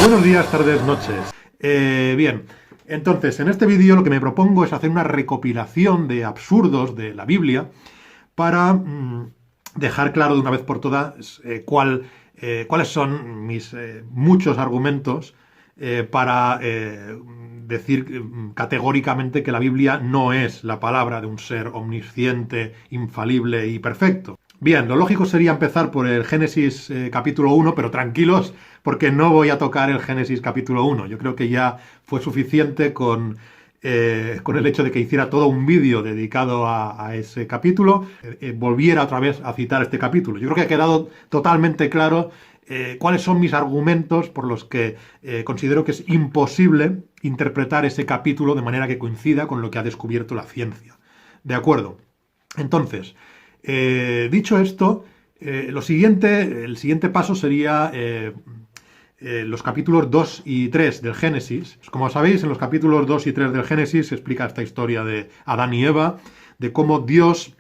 Buenos días, tardes, noches. Bien, entonces en este vídeo lo que me propongo es hacer una recopilación de absurdos de la Biblia para dejar claro de una vez por todas cuáles son mis muchos argumentos para decir categóricamente que la Biblia no es la palabra de un ser omnisciente, infalible y perfecto. Bien, lo lógico sería empezar por el Génesis capítulo 1, pero tranquilos, porque no voy a tocar el Génesis capítulo 1. Yo creo que ya fue suficiente con el hecho de que hiciera todo un vídeo dedicado a ese capítulo, volviera otra vez a citar este capítulo. Yo creo que ha quedado totalmente claro cuáles son mis argumentos por los que considero que es imposible interpretar ese capítulo de manera que coincida con lo que ha descubierto la ciencia. ¿De acuerdo? Entonces, dicho esto, el siguiente paso sería los capítulos 2 y 3 del Génesis. Como sabéis, en los capítulos 2 y 3 del Génesis se explica esta historia de Adán y Eva, de cómo Dios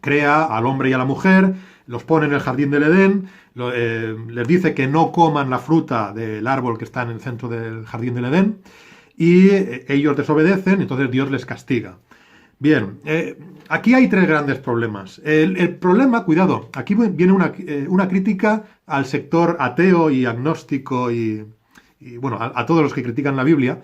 crea al hombre y a la mujer, los pone en el jardín del Edén, les dice que no coman la fruta del árbol que está en el centro del jardín del Edén, y ellos desobedecen, entonces Dios les castiga. Bien, aquí hay tres grandes problemas. El problema, cuidado, aquí viene una crítica al sector ateo y agnóstico y bueno, a todos los que critican la Biblia.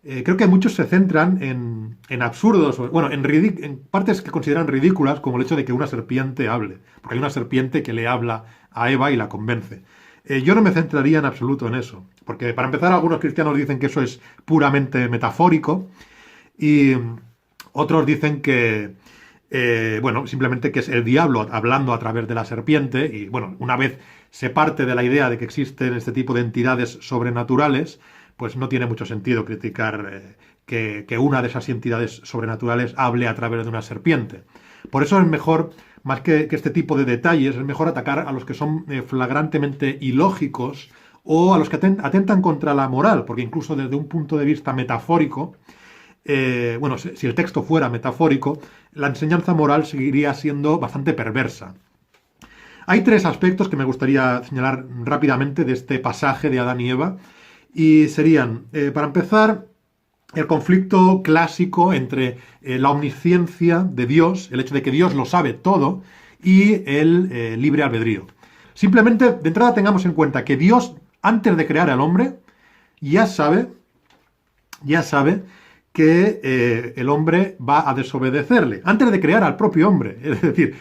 Creo que muchos se centran en absurdos, bueno, en partes que consideran ridículas, como el hecho de que una serpiente hable, porque hay una serpiente que le habla a Eva y la convence. Yo no me centraría en absoluto en eso, porque para empezar algunos cristianos dicen que eso es puramente metafórico y otros dicen que, bueno, simplemente que es el diablo hablando a través de la serpiente y, bueno, una vez se parte de la idea de que existen este tipo de entidades sobrenaturales, pues no tiene mucho sentido criticar que una de esas entidades sobrenaturales hable a través de una serpiente. Por eso es mejor, más que este tipo de detalles, es mejor atacar a los que son flagrantemente ilógicos o a los que atentan contra la moral, porque incluso desde un punto de vista metafórico, bueno, si el texto fuera metafórico, la enseñanza moral seguiría siendo bastante perversa. Hay tres aspectos que me gustaría señalar rápidamente de este pasaje de Adán y Eva, y serían, para empezar, el conflicto clásico entre la omnisciencia de Dios, el hecho de que Dios lo sabe todo, y el libre albedrío. Simplemente, de entrada, tengamos en cuenta que Dios, antes de crear al hombre, ya sabe que el hombre va a desobedecerle, antes de crear al propio hombre. Es decir,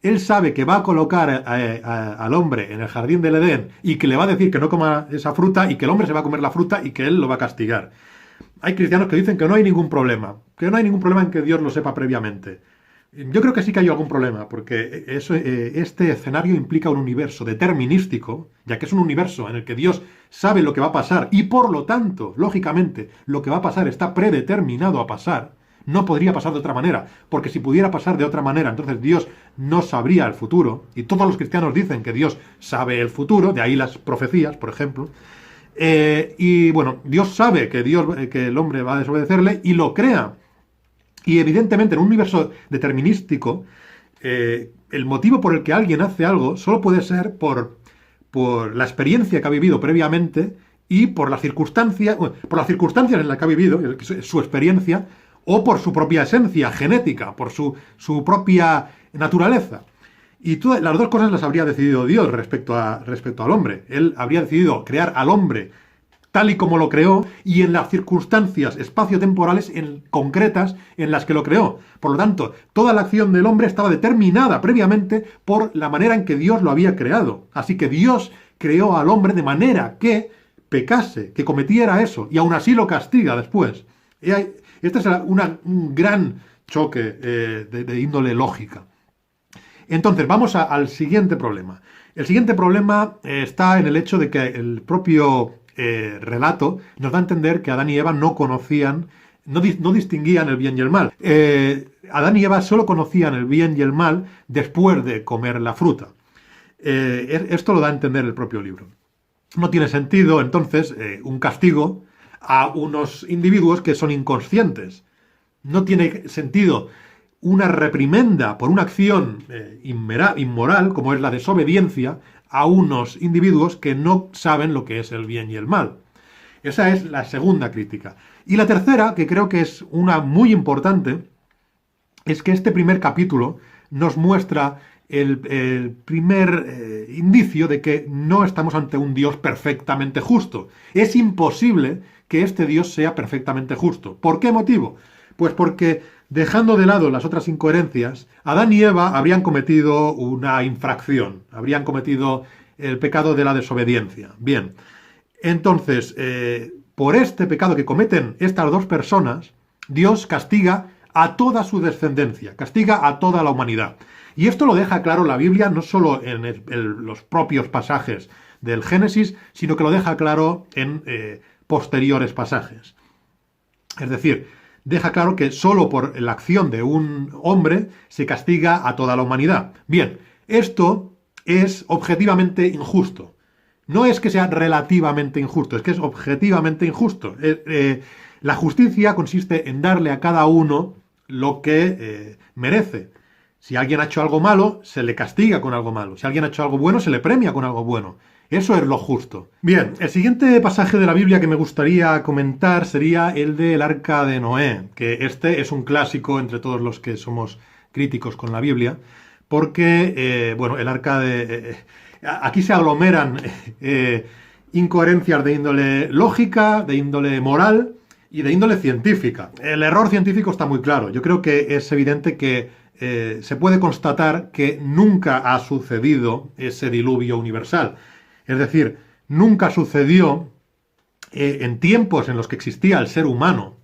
él sabe que va a colocar al hombre en el jardín del Edén y que le va a decir que no coma esa fruta y que el hombre se va a comer la fruta y que él lo va a castigar. Hay cristianos que dicen que no hay ningún problema en que Dios lo sepa previamente. Yo creo que sí que hay algún problema, porque este escenario implica un universo determinístico, ya que es un universo en el que Dios sabe lo que va a pasar y por lo tanto, lógicamente, lo que va a pasar está predeterminado a pasar. No podría pasar de otra manera, porque si pudiera pasar de otra manera, entonces Dios no sabría el futuro, y todos los cristianos dicen que Dios sabe el futuro, de ahí las profecías, por ejemplo, y bueno, Dios sabe que el hombre va a desobedecerle y lo crea. Y evidentemente en un universo determinístico, el motivo por el que alguien hace algo solo puede ser por la experiencia que ha vivido previamente y por las circunstancias en las que ha vivido, su experiencia, o por su propia esencia genética, por su propia naturaleza. Y las dos cosas las habría decidido Dios respecto al hombre. Él habría decidido crear al hombre tal y como lo creó y en las circunstancias espaciotemporales concretas en las que lo creó. Por lo tanto, toda la acción del hombre estaba determinada previamente por la manera en que Dios lo había creado. Así que Dios creó al hombre de manera que pecase, que cometiera eso, y aún así lo castiga después. Este es un gran choque de índole lógica. Entonces, vamos al siguiente problema. El siguiente problema está en el hecho de que el propio relato nos da a entender que Adán y Eva no conocían, no distinguían el bien y el mal. Adán y Eva solo conocían el bien y el mal después de comer la fruta. Esto lo da a entender el propio libro. No tiene sentido, entonces, un castigo a unos individuos que son inconscientes. No tiene sentido una reprimenda por una acción inmoral, como es la desobediencia, a unos individuos que no saben lo que es el bien y el mal. Esa es la segunda crítica. Y la tercera, que creo que es una muy importante, es que este primer capítulo nos muestra el primer indicio de que no estamos ante un Dios perfectamente justo. Es imposible que este Dios sea perfectamente justo. ¿Por qué motivo? Pues porque, dejando de lado las otras incoherencias, Adán y Eva habrían cometido una infracción, habrían cometido el pecado de la desobediencia. Bien, entonces, por este pecado que cometen estas dos personas, Dios castiga a toda su descendencia, castiga a toda la humanidad. Y esto lo deja claro la Biblia, no solo en los propios pasajes del Génesis, sino que lo deja claro en posteriores pasajes. Es decir, deja claro que solo por la acción de un hombre se castiga a toda la humanidad. Bien, esto es objetivamente injusto. No es que sea relativamente injusto, es que es objetivamente injusto. La justicia consiste en darle a cada uno lo que merece. Si alguien ha hecho algo malo, se le castiga con algo malo. Si alguien ha hecho algo bueno, se le premia con algo bueno. Eso es lo justo. Bien, el siguiente pasaje de la Biblia que me gustaría comentar sería el del Arca de Noé, que este es un clásico entre todos los que somos críticos con la Biblia, porque, bueno, el Arca de... aquí se aglomeran incoherencias de índole lógica, de índole moral y de índole científica. El error científico está muy claro. Yo creo que es evidente que se puede constatar que nunca ha sucedido ese diluvio universal. Es decir, nunca sucedió en tiempos en los que existía el ser humano,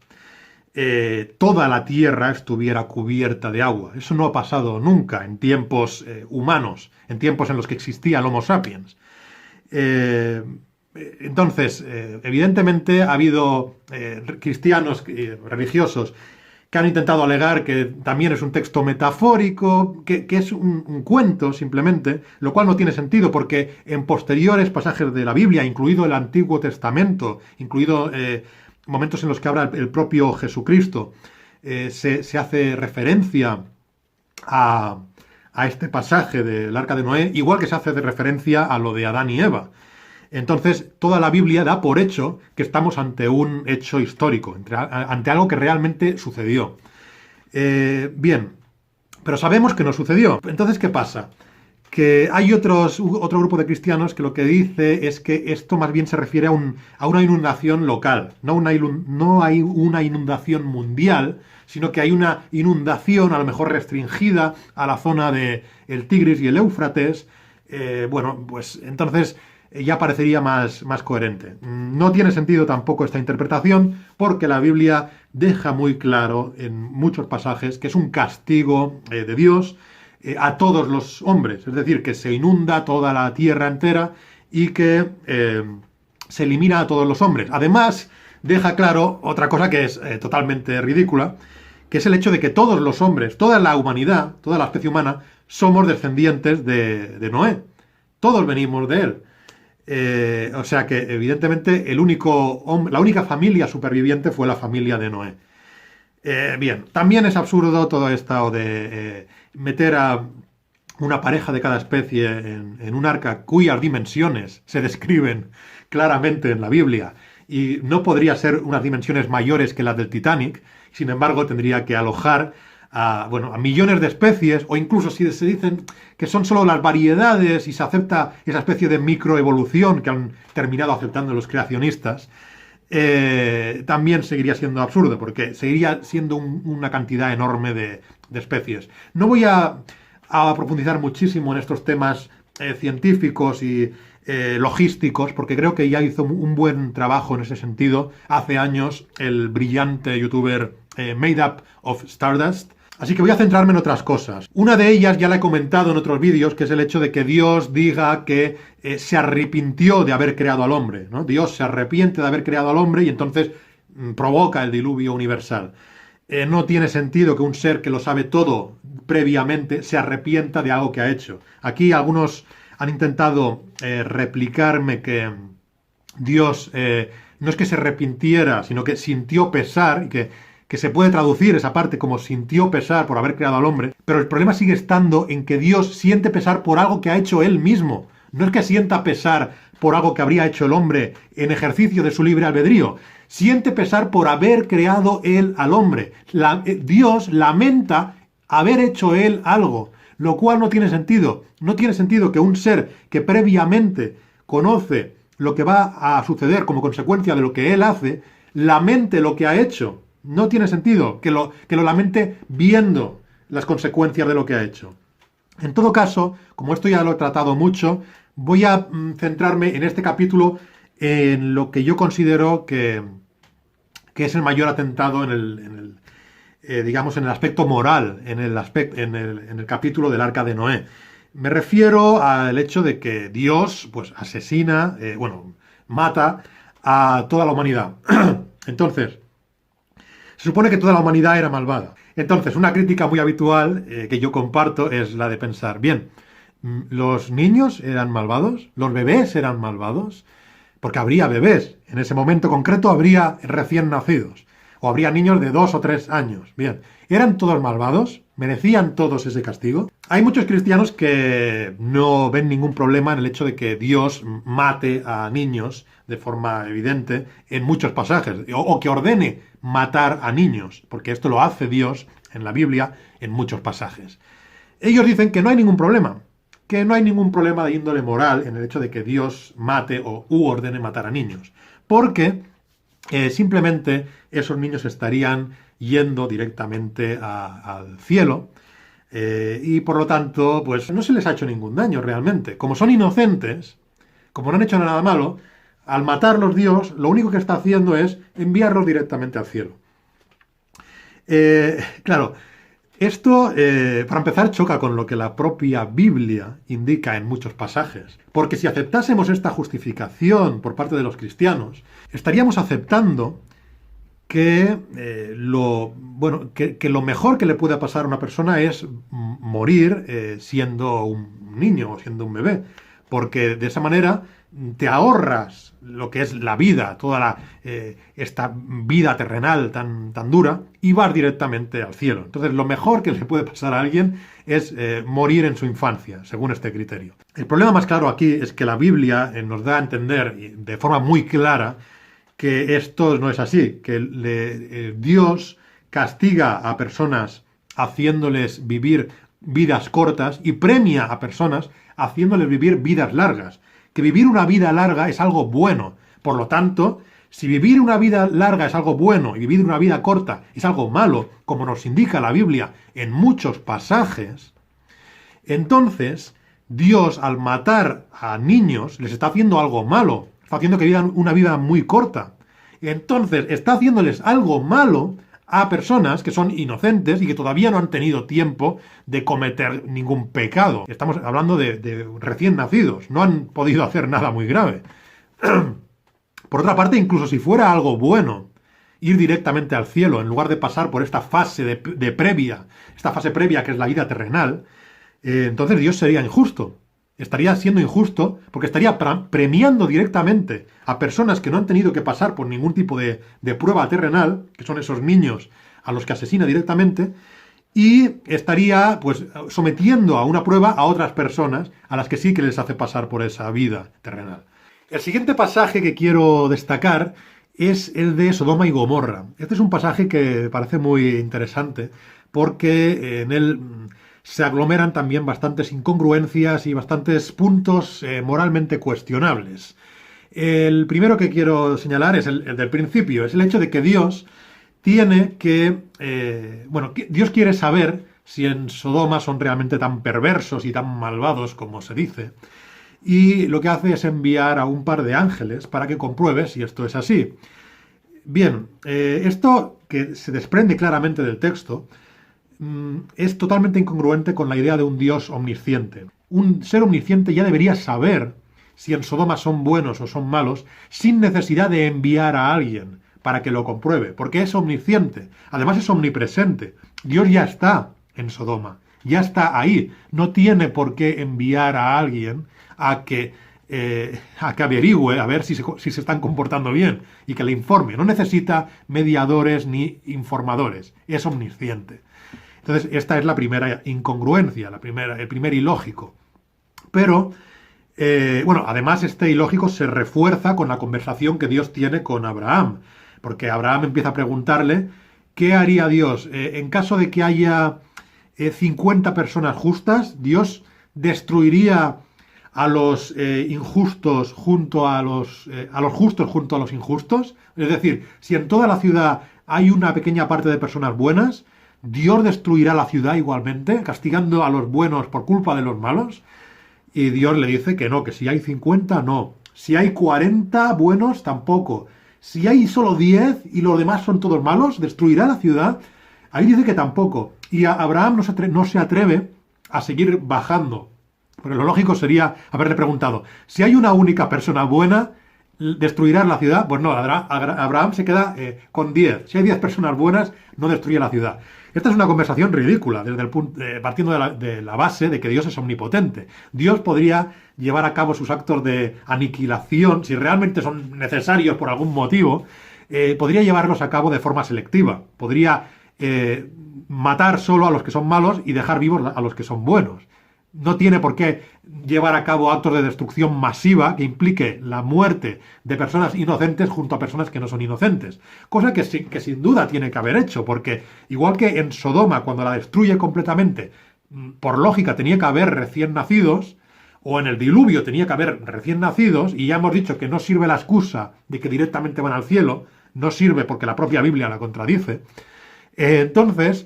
toda la tierra estuviera cubierta de agua. Eso no ha pasado nunca en tiempos humanos, en tiempos en los que existía el Homo sapiens. Entonces, evidentemente ha habido cristianos religiosos que han intentado alegar que también es un texto metafórico, que es un cuento simplemente, lo cual no tiene sentido porque en posteriores pasajes de la Biblia, incluido el Antiguo Testamento, incluido momentos en los que habla el propio Jesucristo, se hace referencia a este pasaje del Arca de Noé, igual que se hace de referencia a lo de Adán y Eva. Entonces, toda la Biblia da por hecho que estamos ante un hecho histórico, ante algo que realmente sucedió. Bien, pero sabemos que no sucedió. Entonces, ¿qué pasa? Que hay otro grupo de cristianos que lo que dice es que esto más bien se refiere a una inundación local. No hay una inundación mundial, sino que hay una inundación a lo mejor restringida a la zona del Tigris y el Éufrates. Bueno, pues entonces ya parecería más coherente. No tiene sentido tampoco esta interpretación porque la Biblia deja muy claro en muchos pasajes que es un castigo de Dios a todos los hombres, es decir, que se inunda toda la tierra entera y que se elimina a todos los hombres. Además, deja claro otra cosa que es totalmente ridícula, que es el hecho de que todos los hombres, toda la humanidad, toda la especie humana, somos descendientes de Noé. Todos venimos de él. O sea que, evidentemente, la única familia superviviente fue la familia de Noé. Bien, también es absurdo todo esto de meter a una pareja de cada especie en un arca cuyas dimensiones se describen claramente en la Biblia y no podría ser unas dimensiones mayores que las del Titanic, sin embargo tendría que alojar a millones de especies, o incluso si se dicen que son solo las variedades y se acepta esa especie de microevolución que han terminado aceptando los creacionistas, también seguiría siendo absurdo, porque seguiría siendo una cantidad enorme de especies. No voy a profundizar muchísimo en estos temas científicos y logísticos, porque creo que ya hizo un buen trabajo en ese sentido hace años el brillante youtuber Made Up of Stardust. Así que voy a centrarme en otras cosas. Una de ellas ya la he comentado en otros vídeos, que es el hecho de que Dios diga que se arrepintió de haber creado al hombre, ¿no? Dios se arrepiente de haber creado al hombre y entonces provoca el diluvio universal. No tiene sentido que un ser que lo sabe todo previamente se arrepienta de algo que ha hecho. Aquí algunos han intentado replicarme que Dios no es que se arrepintiera, sino que sintió pesar y que se puede traducir esa parte como sintió pesar por haber creado al hombre, pero el problema sigue estando en que Dios siente pesar por algo que ha hecho Él mismo, No es que sienta pesar por algo que habría hecho el hombre en ejercicio de su libre albedrío. Siente pesar por haber creado él al hombre. Dios lamenta haber hecho él algo, lo cual no tiene sentido. No tiene sentido que un ser que previamente conoce lo que va a suceder como consecuencia de lo que él hace, lamente lo que ha hecho. No tiene sentido que lo lamente viendo las consecuencias de lo que ha hecho. En todo caso, como esto ya lo he tratado mucho, voy a centrarme en este capítulo en lo que yo considero que es el mayor atentado digamos, en el aspecto moral, en el capítulo del Arca de Noé. Me refiero al hecho de que Dios, pues, asesina, mata a toda la humanidad. Entonces, se supone que toda la humanidad era malvada. Entonces, una crítica muy habitual que yo comparto es la de pensar, bien, ¿los niños eran malvados? ¿Los bebés eran malvados? Porque habría bebés. En ese momento concreto habría recién nacidos. O habría niños de 2 o 3 años. Bien, ¿eran todos malvados? ¿Merecían todos ese castigo? Hay muchos cristianos que no ven ningún problema en el hecho de que Dios mate a niños de forma evidente en muchos pasajes, o que ordene matar a niños, porque esto lo hace Dios en la Biblia en muchos pasajes. Ellos dicen que no hay ningún problema, de índole moral en el hecho de que Dios mate u ordene matar a niños, porque simplemente esos niños estarían yendo directamente al cielo y por lo tanto pues no se les ha hecho ningún daño realmente. Como son inocentes, como no han hecho nada malo, al matarlos Dios lo único que está haciendo es enviarlos directamente al cielo. Claro, esto, para empezar, choca con lo que la propia Biblia indica en muchos pasajes. Porque si aceptásemos esta justificación por parte de los cristianos, estaríamos aceptando que lo mejor que le puede pasar a una persona es morir siendo un niño o siendo un bebé. Porque de esa manera te ahorras lo que es la vida, toda esta vida terrenal tan dura, y vas directamente al cielo. Entonces, lo mejor que le puede pasar a alguien es morir en su infancia, según este criterio. El problema más claro aquí es que la Biblia nos da a entender de forma muy clara que esto no es así, que Dios castiga a personas haciéndoles vivir vidas cortas y premia a personas haciéndoles vivir vidas largas. Que vivir una vida larga es algo bueno. Por lo tanto, si vivir una vida larga es algo bueno y vivir una vida corta es algo malo, como nos indica la Biblia en muchos pasajes, entonces Dios, al matar a niños, les está haciendo algo malo. Está haciendo que vivan una vida muy corta. Entonces, está haciéndoles algo malo a personas que son inocentes y que todavía no han tenido tiempo de cometer ningún pecado. Estamos hablando de recién nacidos, no han podido hacer nada muy grave. Por otra parte, incluso si fuera algo bueno ir directamente al cielo en lugar de pasar por esta fase esta fase previa que es la vida terrenal, entonces Dios sería injusto. Estaría siendo injusto porque estaría premiando directamente a personas que no han tenido que pasar por ningún tipo de prueba terrenal, que son esos niños a los que asesina directamente, y estaría pues sometiendo a una prueba a otras personas a las que sí que les hace pasar por esa vida terrenal. El siguiente pasaje que quiero destacar es el de Sodoma y Gomorra. Este es un pasaje que parece muy interesante porque en él se aglomeran también bastantes incongruencias y bastantes puntos moralmente cuestionables. El primero que quiero señalar es el del principio, es el hecho de que Dios tiene Dios quiere saber si en Sodoma son realmente tan perversos y tan malvados como se dice, y lo que hace es enviar a un par de ángeles para que compruebe si esto es así. Bien, esto que se desprende claramente del texto es totalmente incongruente con la idea de un Dios omnisciente. Un ser omnisciente ya debería saber si en Sodoma son buenos o son malos sin necesidad de enviar a alguien para que lo compruebe, porque es omnisciente, además es omnipresente. Dios ya está en Sodoma, ya está ahí, no tiene por qué enviar a alguien a que averigüe, a ver si se están comportando bien y que le informe. No necesita mediadores ni informadores, es omnisciente. Entonces, esta es la primera incongruencia, el primer ilógico. Pero Bueno, además este ilógico se refuerza con la conversación que Dios tiene con Abraham, porque Abraham empieza a preguntarle qué haría Dios en caso de que haya 50 personas justas. Dios destruiría a los injustos junto a los justos junto a los injustos. Es decir, si en toda la ciudad hay una pequeña parte de personas buenas, Dios destruirá la ciudad igualmente, castigando a los buenos por culpa de los malos. Y Dios le dice que no, que si hay 50, no. Si hay 40 buenos, tampoco. Si hay solo 10 y los demás son todos malos, destruirá la ciudad. Ahí dice que tampoco. Y Abraham no se atreve a seguir bajando. Porque lo lógico sería haberle preguntado, si hay una única persona buena, ¿destruirás la ciudad? Pues no, Abraham se queda con 10. Si hay 10 personas buenas, no destruye la ciudad. Esta es una conversación ridícula, desde el punto, partiendo de la base de que Dios es omnipotente. Dios podría llevar a cabo sus actos de aniquilación, si realmente son necesarios por algún motivo, podría llevarlos a cabo de forma selectiva. Podría matar solo a los que son malos y dejar vivos a los que son buenos. No tiene por qué llevar a cabo actos de destrucción masiva que implique la muerte de personas inocentes junto a personas que no son inocentes. Cosa que sin duda tiene que haber hecho, porque igual que en Sodoma, cuando la destruye completamente, por lógica tenía que haber recién nacidos, o en el diluvio tenía que haber recién nacidos, y ya hemos dicho que no sirve la excusa de que directamente van al cielo, no sirve porque la propia Biblia la contradice. Entonces,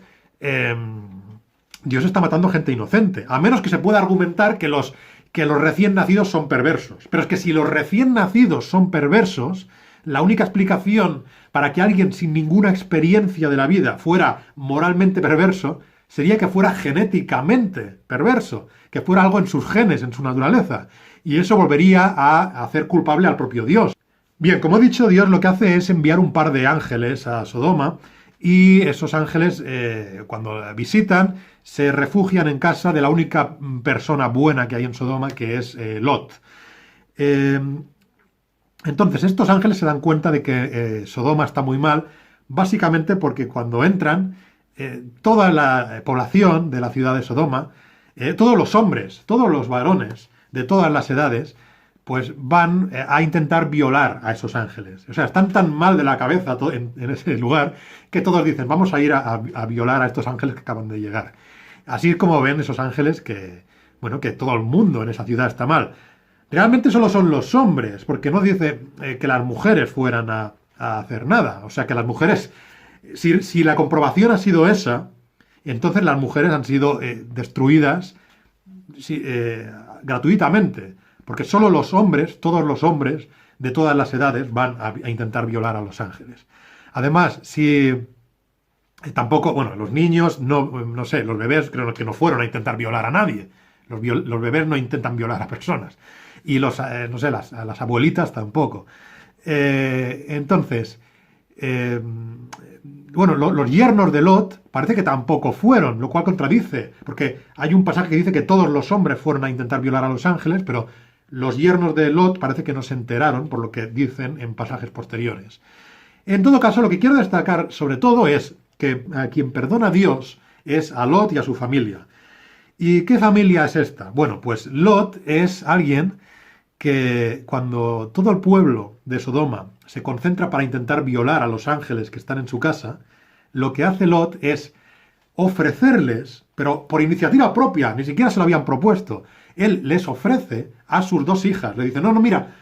Dios está matando gente inocente, a menos que se pueda argumentar que los recién nacidos son perversos. Pero es que si los recién nacidos son perversos, la única explicación para que alguien sin ninguna experiencia de la vida fuera moralmente perverso sería que fuera genéticamente perverso, que fuera algo en sus genes, en su naturaleza. Y eso volvería a hacer culpable al propio Dios. Bien, como he dicho, Dios lo que hace es enviar un par de ángeles a Sodoma, y esos ángeles, cuando visitan, se refugian en casa de la única persona buena que hay en Sodoma, que es Lot. Entonces, estos ángeles se dan cuenta de que Sodoma está muy mal, básicamente porque cuando entran, toda la población de la ciudad de Sodoma, todos los hombres, todos los varones de todas las edades, pues van a intentar violar a esos ángeles. O sea, están tan mal de la cabeza en ese lugar que todos dicen, vamos a ir a violar a estos ángeles que acaban de llegar. Así es como ven esos ángeles que, bueno, que todo el mundo en esa ciudad está mal. Realmente solo son los hombres, porque no dice que las mujeres fueran a hacer nada. O sea, que las mujeres, si la comprobación ha sido esa, entonces las mujeres han sido destruidas gratuitamente. Porque solo los hombres, todos los hombres de todas las edades van a intentar violar a los ángeles. Además, si tampoco, bueno, los niños, no sé, los bebés creo que no fueron a intentar violar a nadie. Los bebés no intentan violar a personas. Y no sé, las abuelitas tampoco. Entonces, bueno, los yernos de Lot parece que tampoco fueron, lo cual contradice, porque hay un pasaje que dice que todos los hombres fueron a intentar violar a los ángeles, pero los yernos de Lot parece que no se enteraron, por lo que dicen en pasajes posteriores. En todo caso, lo que quiero destacar sobre todo es que a quien perdona a Dios es a Lot y a su familia. ¿Y qué familia es esta? Bueno, pues Lot es alguien que cuando todo el pueblo de Sodoma se concentra para intentar violar a los ángeles que están en su casa, lo que hace Lot es ofrecerles, pero por iniciativa propia, ni siquiera se lo habían propuesto, él les ofrece a sus dos hijas. Le dice, no, mira,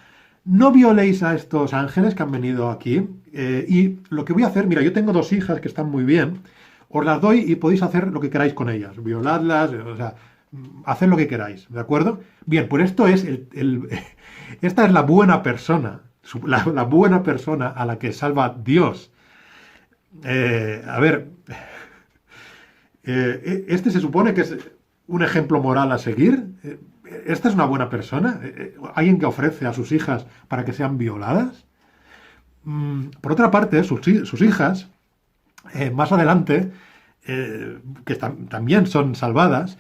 no violéis a estos ángeles que han venido aquí, y lo que voy a hacer, mira, yo tengo dos hijas que están muy bien, os las doy y podéis hacer lo que queráis con ellas, violadlas, o sea, haced lo que queráis, ¿de acuerdo? Bien, pues esto es esta es la buena persona, la buena persona a la que salva Dios. A ver, este se supone que es un ejemplo moral a seguir. ¿Esta es una buena persona? ¿Alguien que ofrece a sus hijas para que sean violadas? Por otra parte, sus hijas, más adelante, que también son salvadas,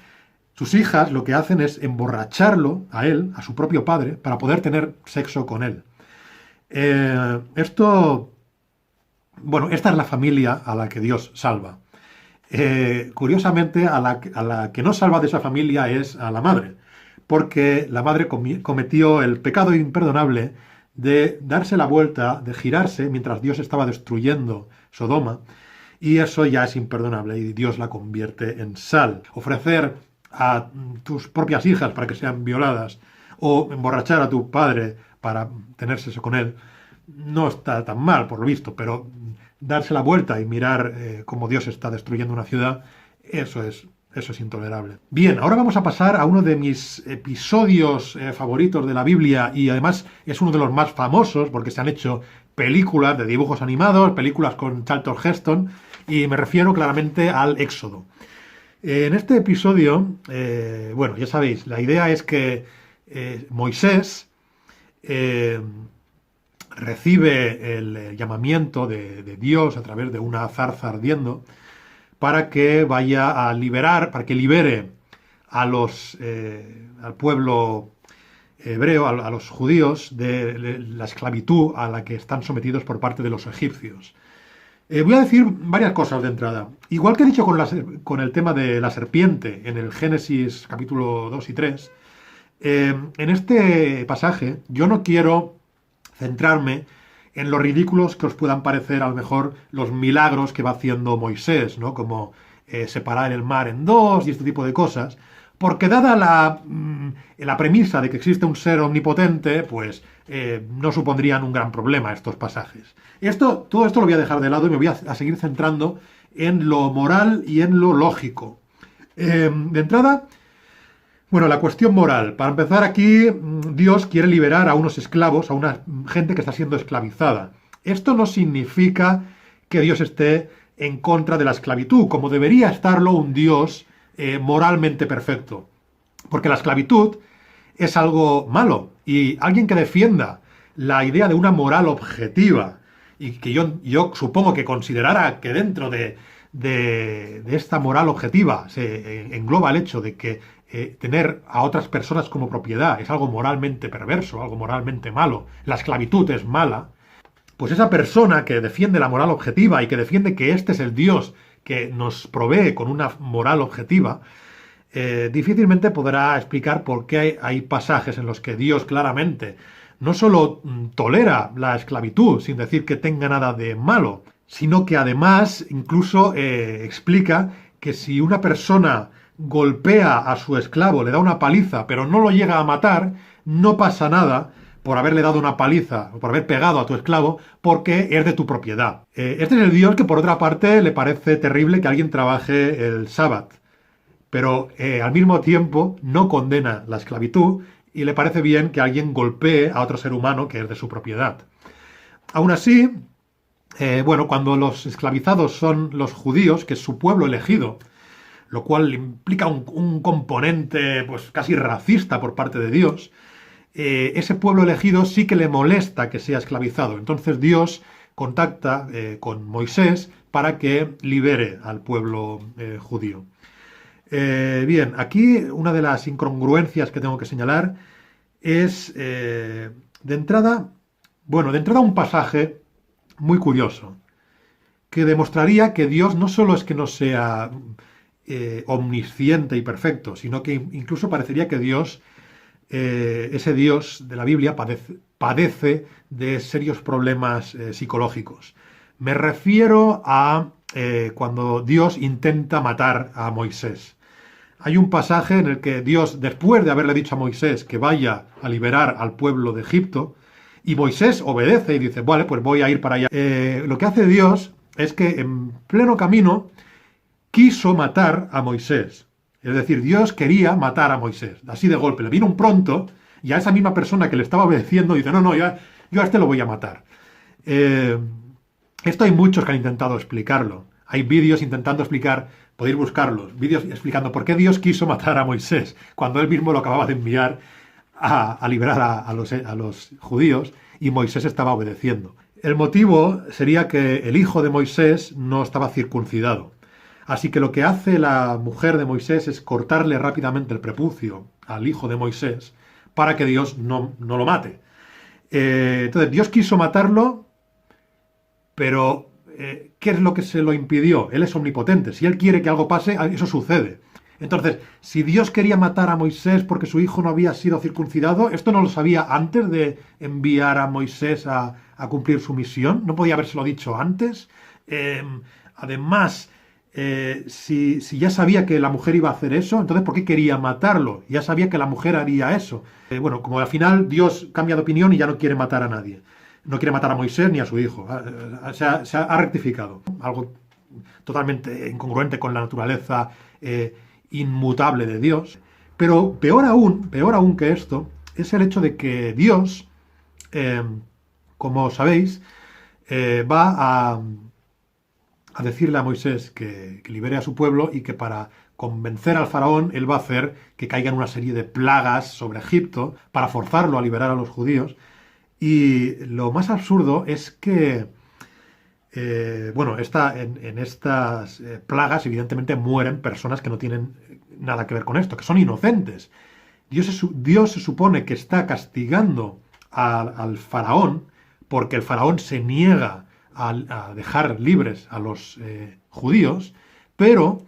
sus hijas lo que hacen es emborracharlo a él, a su propio padre, para poder tener sexo con él. Bueno, esta es la familia a la que Dios salva. Curiosamente, a la que no salva de esa familia es a la madre, porque la madre cometió el pecado imperdonable de darse la vuelta, de girarse mientras Dios estaba destruyendo Sodoma, y eso ya es imperdonable y Dios la convierte en sal. Ofrecer a tus propias hijas para que sean violadas o emborrachar a tu padre para tener sexo con él no está tan mal, por lo visto, pero darse la vuelta y mirar cómo Dios está destruyendo una ciudad, eso es intolerable. Bien, ahora vamos a pasar a uno de mis episodios favoritos de la Biblia, y además es uno de los más famosos porque se han hecho películas de dibujos animados, películas con Charlton Heston, y me refiero claramente al Éxodo. En este episodio, bueno, ya sabéis, la idea es que Moisés recibe el llamamiento de Dios a través de una zarza ardiendo para que vaya a liberar, para que libere a al pueblo hebreo, a los judíos, de la esclavitud a la que están sometidos por parte de los egipcios. Voy a decir varias cosas de entrada. Igual que he dicho con el tema de la serpiente en el Génesis capítulo 2 y 3, en este pasaje yo no quiero centrarme en los ridículos que os puedan parecer a lo mejor los milagros que va haciendo Moisés, ¿no? Como separar el mar en dos y este tipo de cosas, porque dada la premisa de que existe un ser omnipotente, pues no supondrían un gran problema estos pasajes. Todo esto lo voy a dejar de lado y me voy a seguir centrando en lo moral y en lo lógico. De entrada, bueno, la cuestión moral. Para empezar, aquí Dios quiere liberar a unos esclavos, a una gente que está siendo esclavizada. Esto no significa que Dios esté en contra de la esclavitud, como debería estarlo un Dios moralmente perfecto. Porque la esclavitud es algo malo, y alguien que defienda la idea de una moral objetiva, y que yo supongo que considerara que dentro de esta moral objetiva se engloba el hecho de que tener a otras personas como propiedad es algo moralmente perverso, algo moralmente malo, la esclavitud es mala, pues esa persona que defiende la moral objetiva y que defiende que este es el Dios que nos provee con una moral objetiva, difícilmente podrá explicar por qué hay pasajes en los que Dios claramente no solo tolera la esclavitud sin decir que tenga nada de malo, sino que además incluso explica que si una persona golpea a su esclavo, le da una paliza, pero no lo llega a matar, no pasa nada por haberle dado una paliza o por haber pegado a tu esclavo, porque es de tu propiedad. Este es el Dios que, por otra parte, le parece terrible que alguien trabaje el sábado, pero al mismo tiempo no condena la esclavitud y le parece bien que alguien golpee a otro ser humano que es de su propiedad. Aún así, bueno, cuando los esclavizados son los judíos, que es su pueblo elegido, lo cual implica un componente pues casi racista por parte de Dios, ese pueblo elegido sí que le molesta que sea esclavizado. Entonces Dios contacta con Moisés para que libere al pueblo judío. Bien, aquí una de las incongruencias que tengo que señalar es, de entrada un pasaje muy curioso, que demostraría que Dios no solo es que no sea omnisciente y perfecto, sino que incluso parecería que Dios, ese Dios de la Biblia, padece de serios problemas psicológicos. Me refiero a cuando Dios intenta matar a Moisés. Hay un pasaje en el que Dios, después de haberle dicho a Moisés que vaya a liberar al pueblo de Egipto, y Moisés obedece y dice, vale, pues voy a ir para allá. Lo que hace Dios es que en pleno camino quiso matar a Moisés. Es decir, Dios quería matar a Moisés, así de golpe. Le vino un pronto y a esa misma persona que le estaba obedeciendo dice, no, yo a este lo voy a matar. Esto hay muchos que han intentado explicarlo. Hay vídeos intentando explicar, podéis buscarlos, vídeos explicando por qué Dios quiso matar a Moisés, cuando él mismo lo acababa de enviar a liberar a los judíos y Moisés estaba obedeciendo. El motivo sería que el hijo de Moisés no estaba circuncidado. Así que lo que hace la mujer de Moisés es cortarle rápidamente el prepucio al hijo de Moisés para que Dios no lo mate. Entonces Dios quiso matarlo, pero ¿qué es lo que se lo impidió? Él es omnipotente. Si Él quiere que algo pase, eso sucede. Entonces, si Dios quería matar a Moisés porque su hijo no había sido circuncidado, ¿esto no lo sabía antes de enviar a Moisés a cumplir su misión? ¿No podía habérselo dicho antes? Eh, Además, si ya sabía que la mujer iba a hacer eso, entonces ¿por qué quería matarlo? Ya sabía que la mujer haría eso. Bueno, como al final Dios cambia de opinión y ya no quiere matar a nadie. No quiere matar a Moisés ni a su hijo. Se ha rectificado. Algo totalmente incongruente con la naturaleza inmutable de Dios. Pero peor aún que esto, es el hecho de que Dios, eh, como sabéis, va a decirle a Moisés que libere a su pueblo y que para convencer al faraón, él va a hacer que caigan una serie de plagas sobre Egipto para forzarlo a liberar a los judíos. Y lo más absurdo es que, bueno, en estas plagas evidentemente mueren personas que no tienen nada que ver con esto, que son inocentes. Dios se supone que está castigando al faraón porque el faraón se niega a dejar libres a los judíos, pero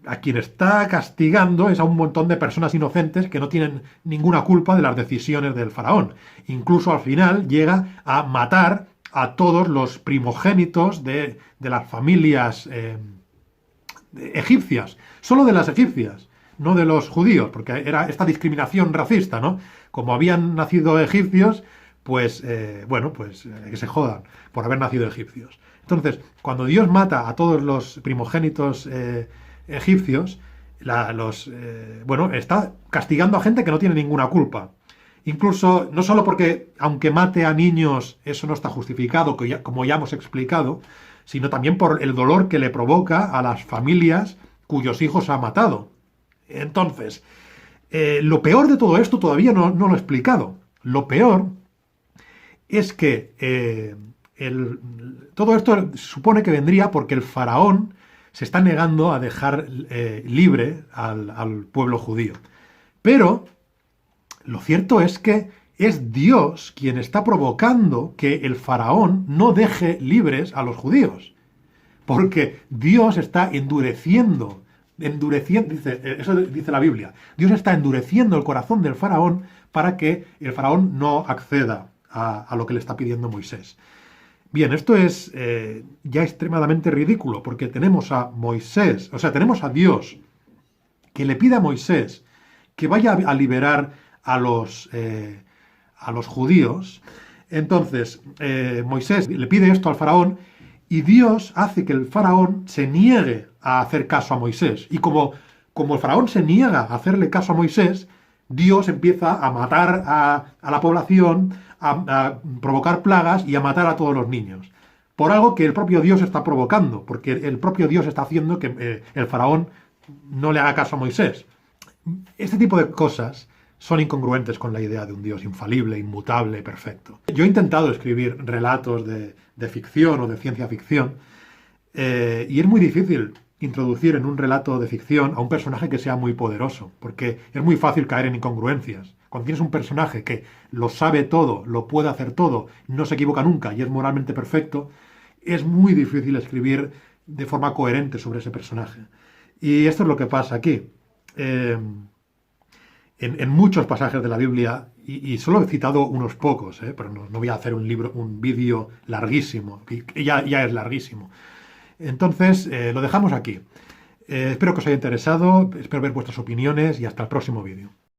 a quien está castigando es a un montón de personas inocentes que no tienen ninguna culpa de las decisiones del faraón. Incluso al final llega a matar a todos los primogénitos de las familias egipcias, solo de las egipcias, no de los judíos, porque era esta discriminación racista, ¿no? Como habían nacido egipcios, pues, bueno, pues que se jodan por haber nacido egipcios. Entonces, cuando Dios mata a todos los primogénitos egipcios, bueno, está castigando a gente que no tiene ninguna culpa. Incluso, no solo porque, aunque mate a niños, eso no está justificado, como ya hemos explicado, sino también por el dolor que le provoca a las familias cuyos hijos ha matado. Entonces, lo peor de todo esto todavía no lo he explicado. Lo peor es que todo esto supone que vendría porque el faraón se está negando a dejar libre al pueblo judío. Pero lo cierto es que es Dios quien está provocando que el faraón no deje libres a los judíos. Porque Dios está endureciendo, eso dice la Biblia, Dios está endureciendo el corazón del faraón para que el faraón no acceda a lo que le está pidiendo Moisés. Bien, esto es ya extremadamente ridículo, porque tenemos a Moisés, o sea, tenemos a Dios que le pide a Moisés que vaya a liberar a los judíos. Entonces, Moisés le pide esto al faraón y Dios hace que el faraón se niegue a hacer caso a Moisés. Y como el faraón se niega a hacerle caso a Moisés, Dios empieza a matar a la población, a provocar plagas y a matar a todos los niños. Por algo que el propio Dios está provocando, porque el propio Dios está haciendo que el faraón no le haga caso a Moisés. Este tipo de cosas son incongruentes con la idea de un Dios infalible, inmutable, perfecto. Yo he intentado escribir relatos de ficción o de ciencia ficción y es muy difícil introducir en un relato de ficción a un personaje que sea muy poderoso, porque es muy fácil caer en incongruencias. Cuando tienes un personaje que lo sabe todo, lo puede hacer todo, no se equivoca nunca y es moralmente perfecto, es muy difícil escribir de forma coherente sobre ese personaje. Y esto es lo que pasa aquí. En muchos pasajes de la Biblia, y solo he citado unos pocos, pero no voy a hacer un vídeo larguísimo, que ya es larguísimo. Entonces, lo dejamos aquí. Espero que os haya interesado, espero ver vuestras opiniones y hasta el próximo vídeo.